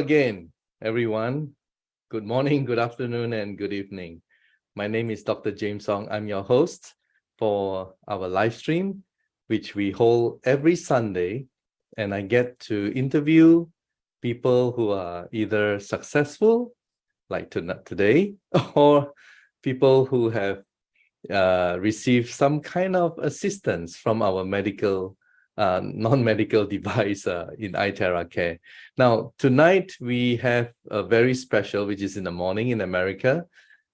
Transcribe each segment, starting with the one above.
again, everyone. Good morning, good afternoon, and good evening. My name is Dr. James Ong. I'm your host for our live stream, which we hold every Sunday. And I get to interview people who are either successful, like today, or people who have received some kind of assistance from our non-medical device in iTerra Care. Now, tonight we have a very special, which is in the morning in America,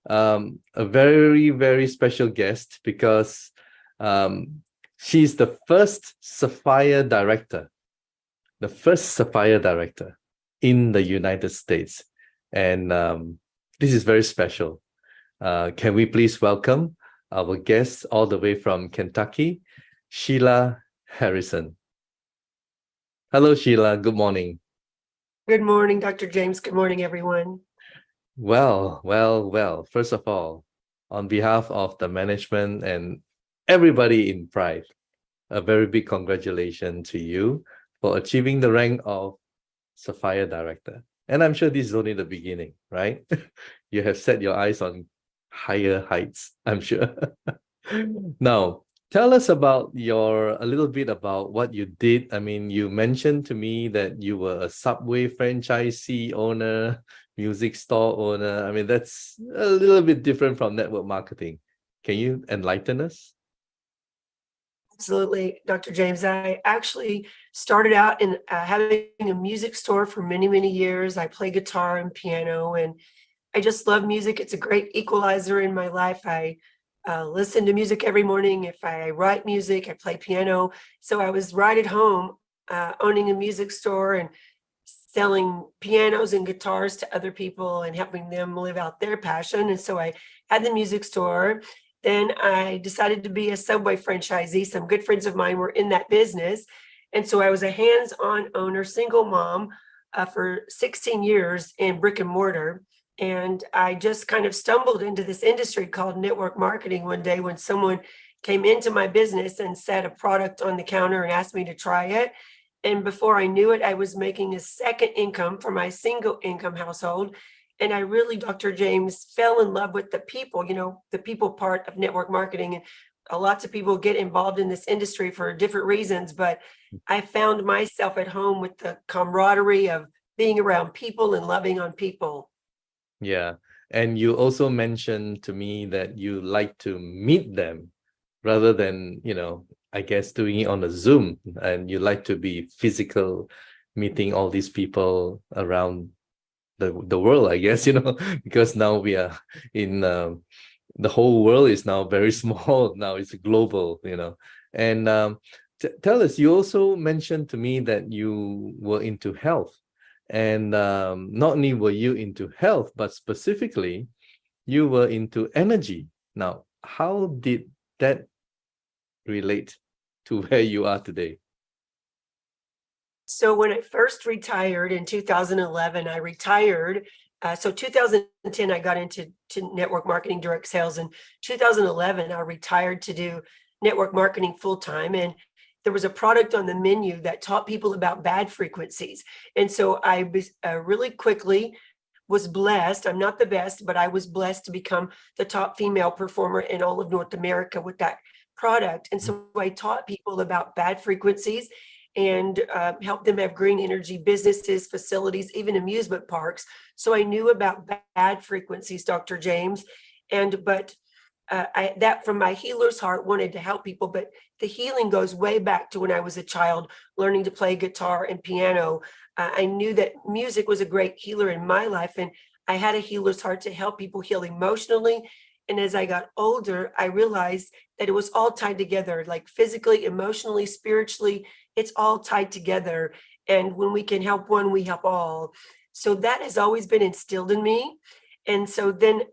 a very, very special guest because she's the first Sapphire director in the United States. And this is very special. Can we please welcome our guest all the way from Kentucky, Sheila Harrison. Hello, Sheila. Good morning. Good morning, Dr. James. Good morning, everyone. Well. First of all, on behalf of the management and everybody in Prife, a very big congratulations to you for achieving the rank of Sapphire Director. And I'm sure this is only the beginning, right? You have set your eyes on higher heights, I'm sure. Now, tell us about a little bit about what you did. I mean, you mentioned to me that you were a Subway franchisee owner, music store owner. I mean, that's a little bit different from network marketing. Can you enlighten us? Absolutely, Dr. James. I actually started out in having a music store for many, many years. I play guitar and piano, and I just love music. It's a great equalizer in my life. I listen to music every morning. If I write music, I play piano. So I was right at home owning a music store and selling pianos and guitars to other people and helping them live out their passion. And so I had the music store. Then I decided to be a Subway franchisee. Some good friends of mine were in that business. And so I was a hands-on owner, single mom for 16 years in Brick and Mortar. And I just kind of stumbled into this industry called network marketing one day when someone came into my business and set a product on the counter and asked me to try it. And before I knew it, I was making a second income for my single income household. And I really, Dr. James, fell in love with the people, the people part of network marketing. And lots of people get involved in this industry for different reasons, but I found myself at home with the camaraderie of being around people and loving on people. Yeah. And you also mentioned to me that you like to meet them rather than, I guess doing it on a Zoom, and you like to be physical, meeting all these people around the world, I guess, because now we are in the whole world is now very small. Now it's global, and tell us, you also mentioned to me that you were into health. And not only were you into health, but specifically, you were into energy. Now, how did that relate to where you are today? So when I first retired in 2011, I retired. So 2010, I got into network marketing, direct sales. In 2011, I retired to do network marketing full time. And there was a product on the menu that taught people about bad frequencies. And so I really quickly was blessed. I'm not the best, but I was blessed to become the top female performer in all of North America with that product. And so I taught people about bad frequencies and helped them have green energy businesses, facilities, even amusement parks. So I knew about bad frequencies, Dr. James. But that from my healer's heart wanted to help people, but the healing goes way back to when I was a child learning to play guitar and piano. I knew that music was a great healer in my life, and I had a healer's heart to help people heal emotionally. And as I got older, I realized that it was all tied together, like physically, emotionally, spiritually, it's all tied together. And when we can help one, we help all. So that has always been instilled in me. And so then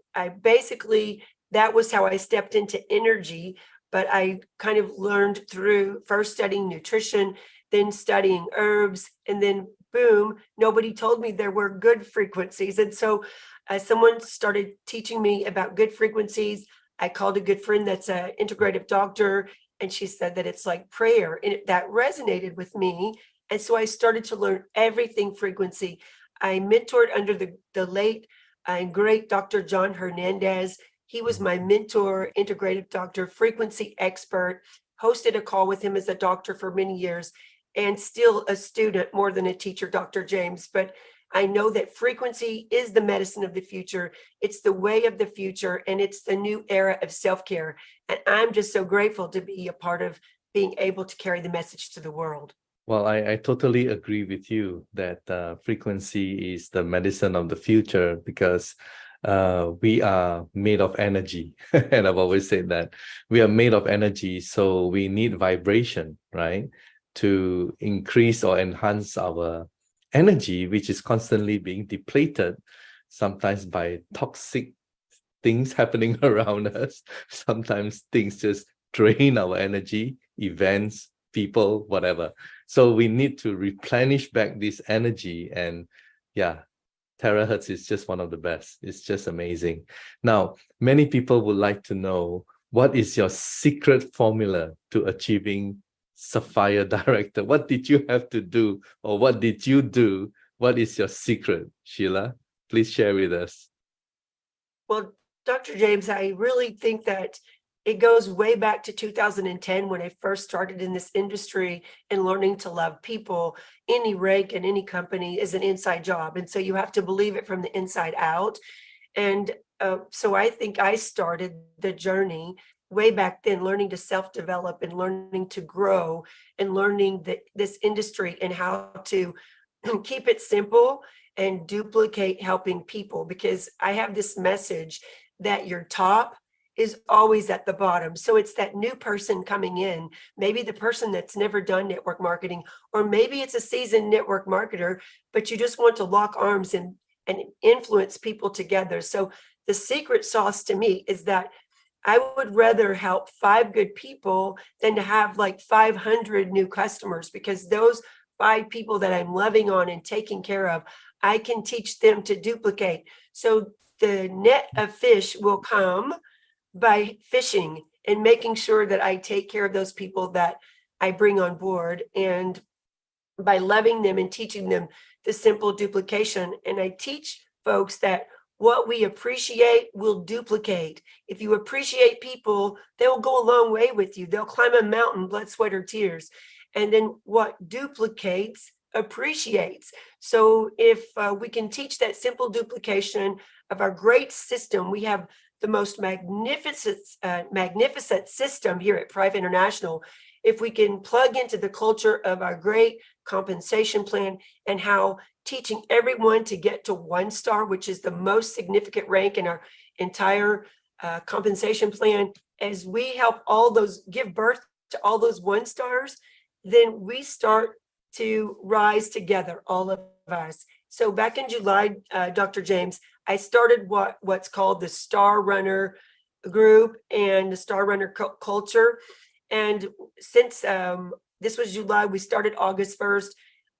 that was how I stepped into energy. But I kind of learned through first studying nutrition, then studying herbs, and then boom, nobody told me there were good frequencies. And so someone started teaching me about good frequencies. I called a good friend that's an integrative doctor, and she said that it's like prayer, and that resonated with me. And so I started to learn everything frequency. I mentored under the late and great Dr. John Hernandez. He was my mentor, integrative doctor, frequency expert, hosted a call with him as a doctor for many years, and still a student more than a teacher, Dr. James. But I know that frequency is the medicine of the future. It's the way of the future, and it's the new era of self-care. And I'm just so grateful to be a part of being able to carry the message to the world. Well, I totally agree with you that frequency is the medicine of the future, because we are made of energy. And I've always said that we are made of energy. So we need vibration, right? To increase or enhance our energy, which is constantly being depleted, sometimes by toxic things happening around us. Sometimes things just drain our energy, events, people, whatever. So we need to replenish back this energy. And yeah, terahertz is just one of the best. It's just amazing. Now, many people would like to know, what is your secret formula to achieving Sapphire Director? What did you have to do, or what did you do? What is your secret, Sheila? Please share with us. Well, Dr. James, I really think that it goes way back to 2010 when I first started in this industry, and learning to love people. Any rank in any company is an inside job. And so you have to believe it from the inside out. And so I think I started the journey way back then, learning to self-develop and learning to grow and learning that this industry and how to keep it simple and duplicate helping people. Because I have this message that your top is always at the bottom. So it's that new person coming in, maybe the person that's never done network marketing, or maybe it's a seasoned network marketer, but you just want to lock arms and influence people together. So the secret sauce to me is that I would rather help 5 good people than to have like 500 new customers, because those 5 people that I'm loving on and taking care of, I can teach them to duplicate. So the net of fish will come by fishing and making sure that I take care of those people that I bring on board, and by loving them and teaching them the simple duplication. And I teach folks that what we appreciate will duplicate. If you appreciate people, they'll go a long way with you. They'll climb a mountain, blood, sweat, or tears. And then what duplicates appreciates. So if we can teach that simple duplication of our great system, we have the most magnificent system here at Prife International. If we can plug into the culture of our great compensation plan, and how teaching everyone to get to 1 star, which is the most significant rank in our entire compensation plan, as we help all those, give birth to all those 1 stars, then we start to rise together, all of us. So back in July, Dr. James, I started what's called the Star Runner group and the Star Runner culture. And since this was July, we started August 1st.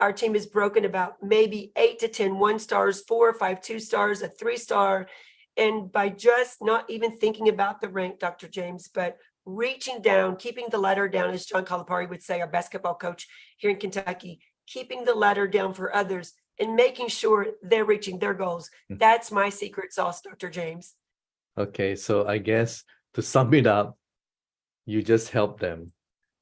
Our team has broken about maybe 8 to 10 1 stars, 4 or 5 2 stars, a 3 star. And by just not even thinking about the rank, Dr. James, but reaching down, keeping the ladder down, as John Calipari would say, our basketball coach here in Kentucky, keeping the ladder down for others and making sure they're reaching their goals. That's my secret sauce, Dr. James. Okay, so I guess to sum it up, you just help them.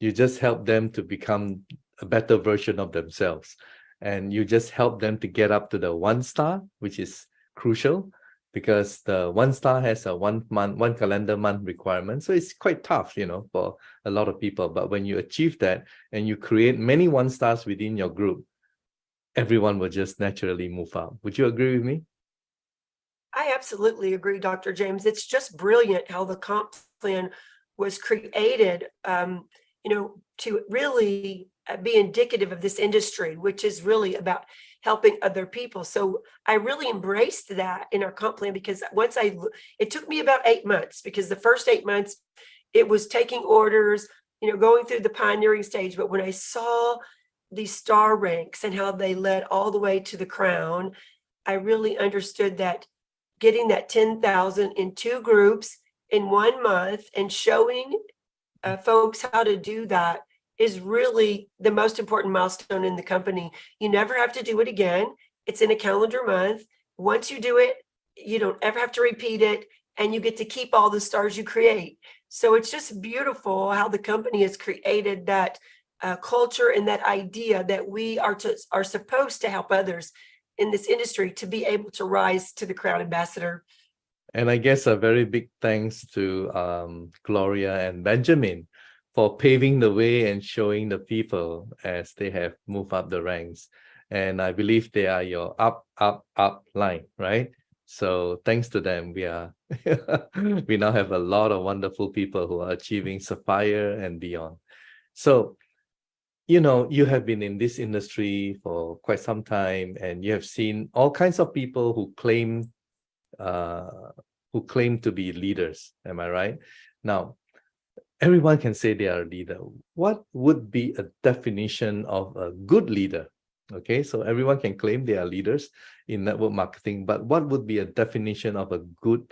You just help them to become a better version of themselves. And you just help them to get up to the 1 star, which is crucial, because the 1 star has a 1 calendar month requirement. So it's quite tough, for a lot of people. But when you achieve that and you create many 1 stars within your group, everyone will just naturally move up. Would you agree with me? I absolutely agree, Dr. James. It's just brilliant how the comp plan was created, to really be indicative of this industry, which is really about helping other people. So I really embraced that in our comp plan, because it took me about 8 months, because the first 8 months, it was taking orders, going through the pioneering stage. But when I saw these star ranks and how they led all the way to the crown, I really understood that getting that 10,000 in 2 groups in 1 month and showing folks how to do that is really the most important milestone in the company. You never have to do it again. It's in a calendar month. Once you do it, you don't ever have to repeat it, and you get to keep all the stars you create. So it's just beautiful how the company has created that culture and that idea that we are supposed to help others in this industry to be able to rise to the crown ambassador. And I guess a very big thanks to Gloria and Benjamin for paving the way and showing the people as they have moved up the ranks. And I believe they are your up, up, up line, right? So thanks to them, we are we now have a lot of wonderful people who are achieving Sapphire and beyond. So, you know, you have been in this industry for quite some time, and you have seen all kinds of people who claim to be leaders. Am I right? Now, everyone can say they are a leader. What would be a definition of a good leader? Okay, so everyone can claim they are leaders in network marketing, but what would be a definition of a good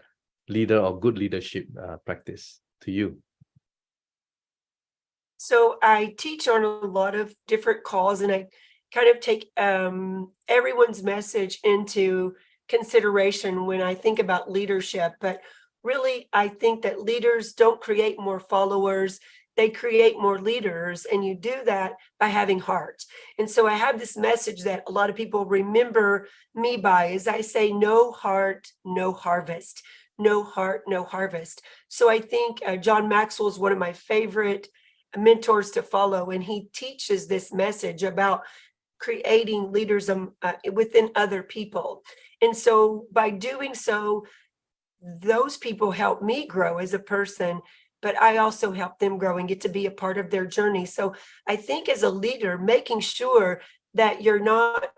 leader or good leadership practice to you? So I teach on a lot of different calls, and I kind of take everyone's message into consideration when I think about leadership. But really, I think that leaders don't create more followers, they create more leaders, and you do that by having heart. And so I have this message that a lot of people remember me by, is I say, no heart, no harvest. No heart, no harvest. So I think John Maxwell is one of my favorite mentors to follow, and he teaches this message about creating leaders within other people. And so by doing so, those people help me grow as a person, but I also help them grow and get to be a part of their journey. So I think as a leader, making sure that you're not,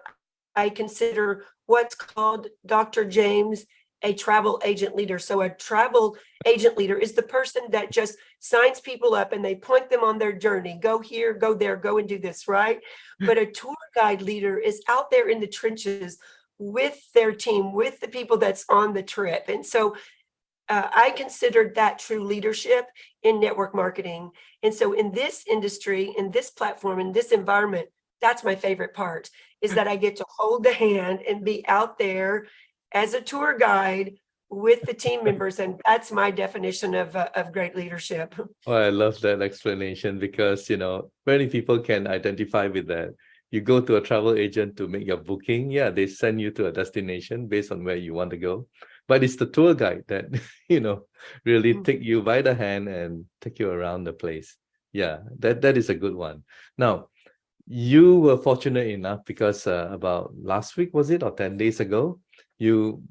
I consider what's called, Dr. James, a travel agent leader. So a travel agent leader is the person that just signs people up and they point them on their journey. Go here, go there, go and do this, right? But a tour guide leader is out there in the trenches with their team, with the people that's on the trip. And so I considered that true leadership in network marketing. And so in this industry, in this platform, in this environment, that's my favorite part, is that I get to hold the hand and be out there as a tour guide with the team members. And that's my definition of great leadership. Oh, I love that explanation, because, you know, many people can identify with that. You go to a travel agent to make your booking. Yeah, they send you to a destination based on where you want to go. But it's the tour guide that, you know, really take you by the hand and take you around the place. Yeah, that is a good one. Now, you were fortunate enough because about last week, was it, or 10 days ago, you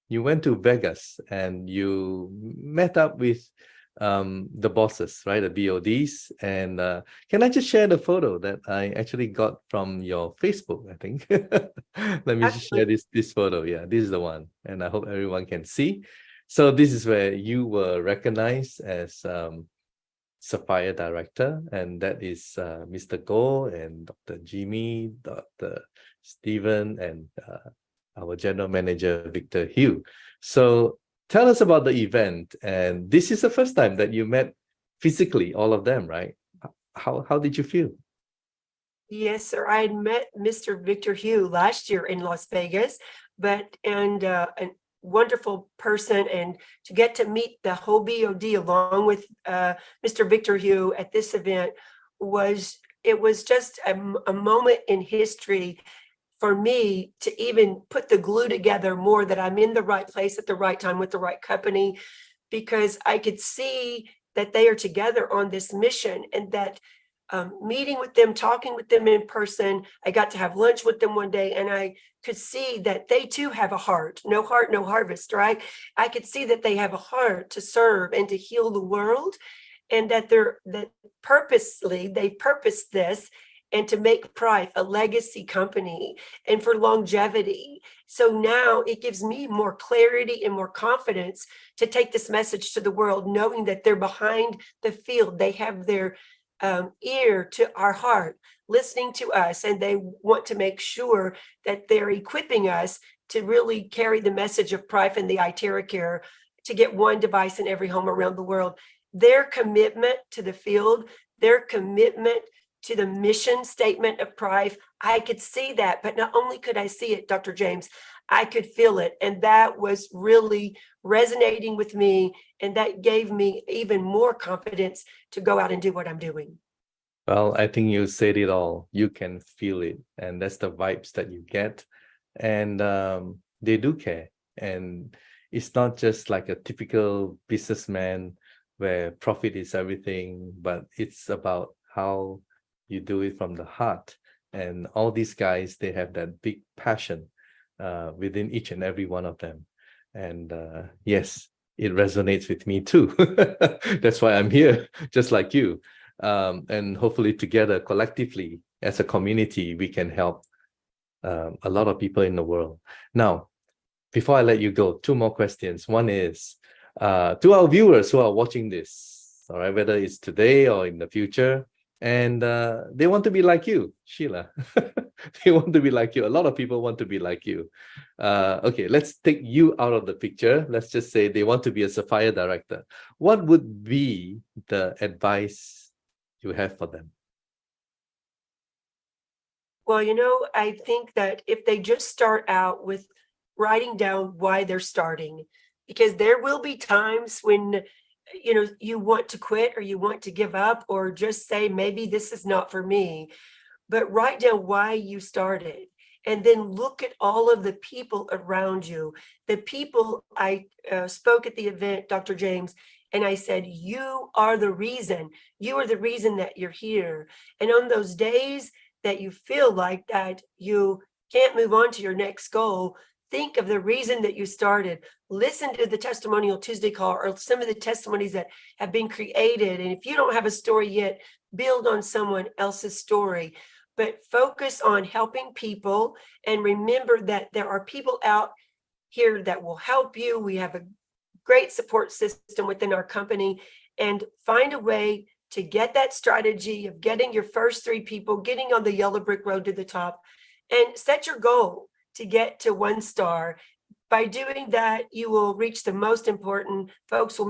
went to Vegas and you met up with the bosses, right? The BODs. And can I just share the photo that I actually got from your Facebook, I think? Let me just share this photo. Yeah, this is the one. And I hope everyone can see. So this is where you were recognized as Sapphire Director, and that is Mr. Goh and Dr. Jimmy, Dr. Stephen, and our General Manager, Victor Hugh. So tell us about the event. And this is the first time that you met physically, all of them, right? How did you feel? Yes, sir. I had met Mr. Victor Hugh last year in Las Vegas, and a wonderful person, and to get to meet the whole BOD along with Mr. Victor Hugh at this event was just a moment in history for me to even put the glue together more, that I'm in the right place at the right time with the right company, because I could see that they are together on this mission, and that meeting with them, talking with them in person, I got to have lunch with them one day, and I could see that they too have a heart, no harvest, right? I could see that they have a heart to serve and to heal the world, and that they purposed this, and to make Prife a legacy company and for longevity. So now it gives me more clarity and more confidence to take this message to the world, knowing that they're behind the field. They have their ear to our heart, listening to us, and they want to make sure that they're equipping us to really carry the message of Prife and the iTerracare to get one device in every home around the world. Their commitment to the field, their commitment to the mission statement of Prife. I could see that, but not only could I see it, Dr. James, I could feel it. And that was really resonating with me. And that gave me even more confidence to go out and do what I'm doing. Well, I think you said it all. You can feel it, and that's the vibes that you get. And they do care. And it's not just like a typical businessman where profit is everything, but it's about how you do it from the heart. And all these guys, they have that big passion within each and every one of them. And yes, it resonates with me too. That's why I'm here, just like you. And hopefully together, collectively, as a community, we can help a lot of people in the world. Now, before I let you go, two more questions. One is to our viewers who are watching this, all right, whether it's today or in the future, and they want to be like you, Sheila. They want to be like you. A lot of people want to be like you. Okay, let's take you out of the picture. Let's just say they want to be a Sapphire director. What would be the advice you have for them? Well, I think that if they just start out with writing down why they're starting, because there will be times when, you want to quit or you want to give up or just say, maybe this is not for me, but write down why you started. And then look at all of the people around you. The people I spoke at the event, Dr. James, and I said, you are the reason. You are the reason that you're here. And on those days that you feel like that you can't move on to your next goal, think of the reason that you started. Listen to the Testimonial Tuesday call or some of the testimonies that have been created. And if you don't have a story yet, build on someone else's story. But focus on helping people and remember that there are people out here that will help you. We have a great support system within our company, and find a way to get that strategy of getting your first 3 people, getting on the yellow brick road to the top, and set your goal to get to 1 star. By doing that, you will reach the most important, folks will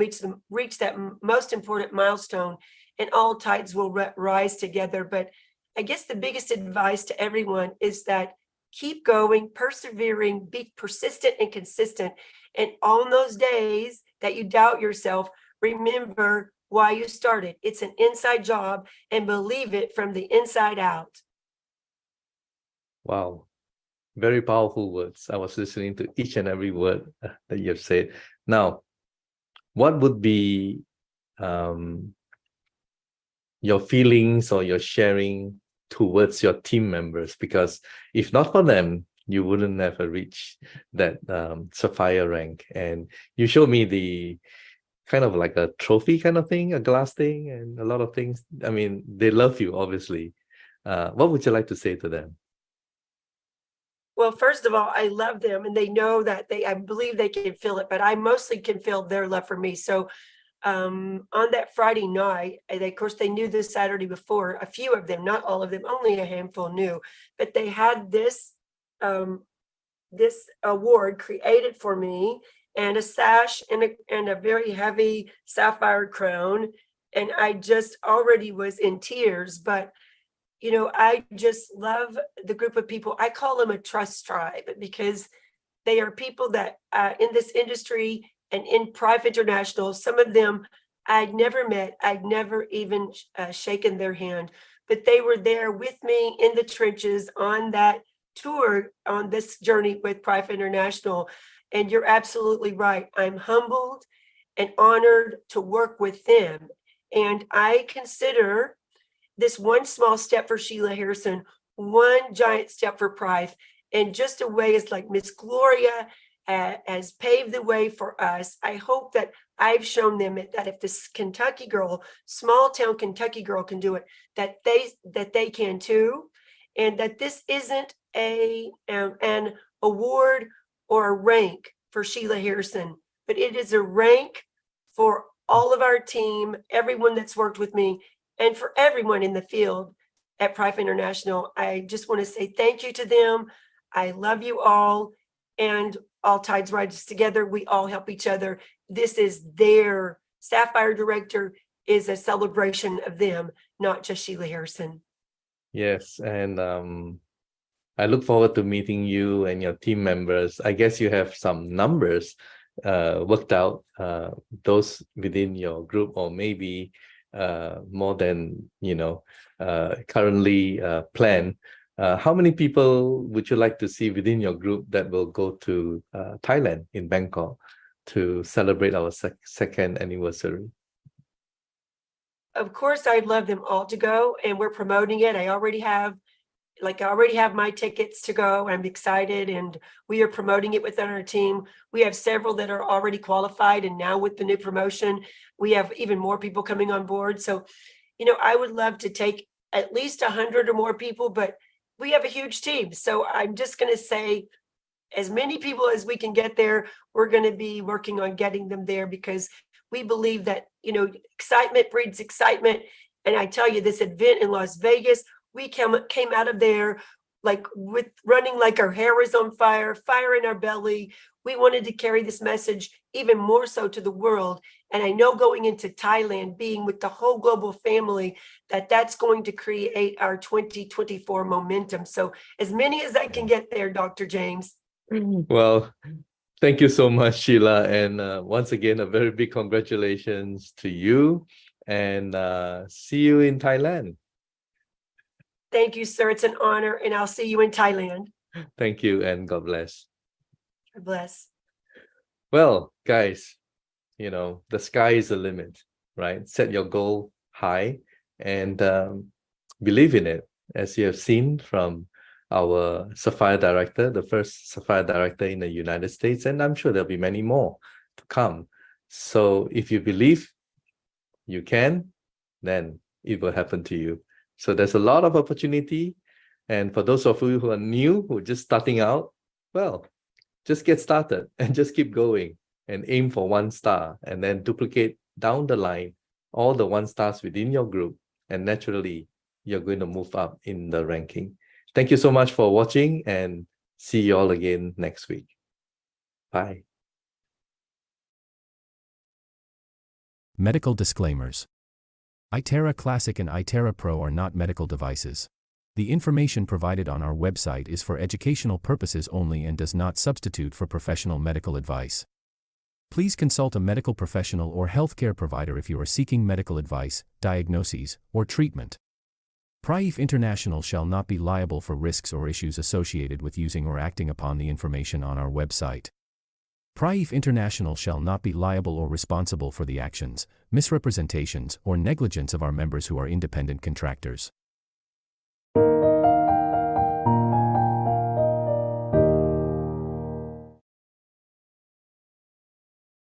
reach that most important milestone, and all tides will rise together. But I guess the biggest advice to everyone is that keep going, persevering, be persistent and consistent. And on those days that you doubt yourself, remember why you started. It's an inside job, and believe it from the inside out. Wow. Very powerful words. I was listening to each and every word that you have said. Now, what would be your feelings or your sharing towards your team members? Because if not for them, you wouldn't have reached that Sapphire rank. And you showed me the kind of like a trophy kind of thing, a glass thing, and a lot of things. I mean, they love you, obviously. What would you like to say to them? Well, first of all, I love them, and they know that I believe they can feel it, but I mostly can feel their love for me. So on that Friday night, of course, they knew this Saturday before, a few of them, not all of them, only a handful knew, but they had this award created for me, and a sash and a very heavy sapphire crown. And I just already was in tears, but I just love the group of people. I call them a trust tribe because they are people that in this industry and in Prife International, some of them I'd never met. I'd never even shaken their hand, but they were there with me in the trenches on that tour, on this journey with Prife International. And you're absolutely right. I'm humbled and honored to work with them. And I consider this one small step for Sheila Harrison, one giant step for Prife, and just a way it's like Miss Gloria has paved the way for us. I hope that I've shown them that if this Kentucky girl, small town Kentucky girl can do it, that they can too, and that this isn't an award or a rank for Sheila Harrison, but it is a rank for all of our team, everyone that's worked with me, and for everyone in the field at Prife International. I just want to say thank you to them. I love you all, and all tides rise together. We all help each other. This is their Sapphire Director is a celebration of them, not just Sheila Harrison. Yes, and I look forward to meeting you and your team members. I guess you have some numbers worked out, those within your group, or maybe more than currently planned. How many people would you like to see within your group that will go to Thailand, in Bangkok, to celebrate our second anniversary? Of course, I'd love them all to go, and we're promoting it. I already have my tickets to go. I'm excited, and we are promoting it within our team. We have several that are already qualified, and now with the new promotion, we have even more people coming on board. So, I would love to take at least 100 or more people, but we have a huge team. So I'm just going to say, as many people as we can get there, we're going to be working on getting them there, because we believe that, excitement breeds excitement. And I tell you, this event in Las Vegas, we came out of there like with running like our hair was on fire, fire in our belly. We wanted to carry this message even more so to the world. And I know going into Thailand, being with the whole global family, that's going to create our 2024 momentum. So as many as I can get there, Dr. James. Well, thank you so much, Sheila. And once again, a very big congratulations to you, and see you in Thailand. Thank you, sir. It's an honor, and I'll see you in Thailand. Thank you, and God bless. God bless. Well, guys, the sky is the limit, right? Set your goal high and believe in it, as you have seen from our Sapphire Director, the first Sapphire Director in the United States, and I'm sure there'll be many more to come. So if you believe you can, then it will happen to you. So there's a lot of opportunity. And for those of you who are new, who are just starting out, well, just get started and just keep going and aim for 1 star, and then duplicate down the line all the 1 stars within your group. And naturally, you're going to move up in the ranking. Thank you so much for watching, and see you all again next week. Bye. Medical disclaimers. iTerra Classic and iTerra Pro are not medical devices. The information provided on our website is for educational purposes only and does not substitute for professional medical advice. Please consult a medical professional or healthcare provider if you are seeking medical advice, diagnoses, or treatment. Prife International shall not be liable for risks or issues associated with using or acting upon the information on our website. Prife International shall not be liable or responsible for the actions, misrepresentations, or negligence of our members who are independent contractors.